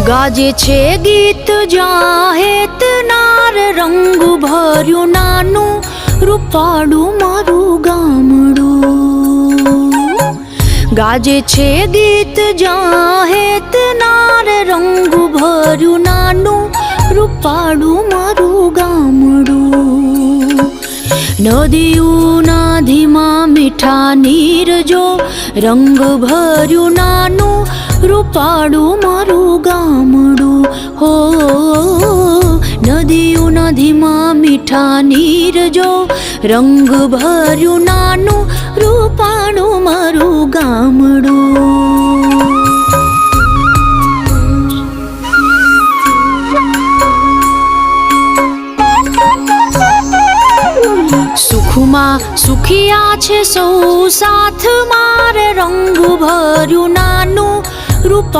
गाजे छे गीत जाहेत नार रंग भर्यु नानु रूपाळु मारू गामडू। गाजे छे गीत जाहेत नार रंग भर्यु नानु रूपाळु मारू गामडू। नदियों नाधीमा मीठा नीर जो रंग भर्यु नानु रूपाळु मारू गामडू। हो नदियों नदीमा मीठा नीर जो रंग भर्यु नानु रूपाळु मारू गामडू। सुखमा सुखिया छे सौ साथ मारे रंग भर्यु नानु रूपा।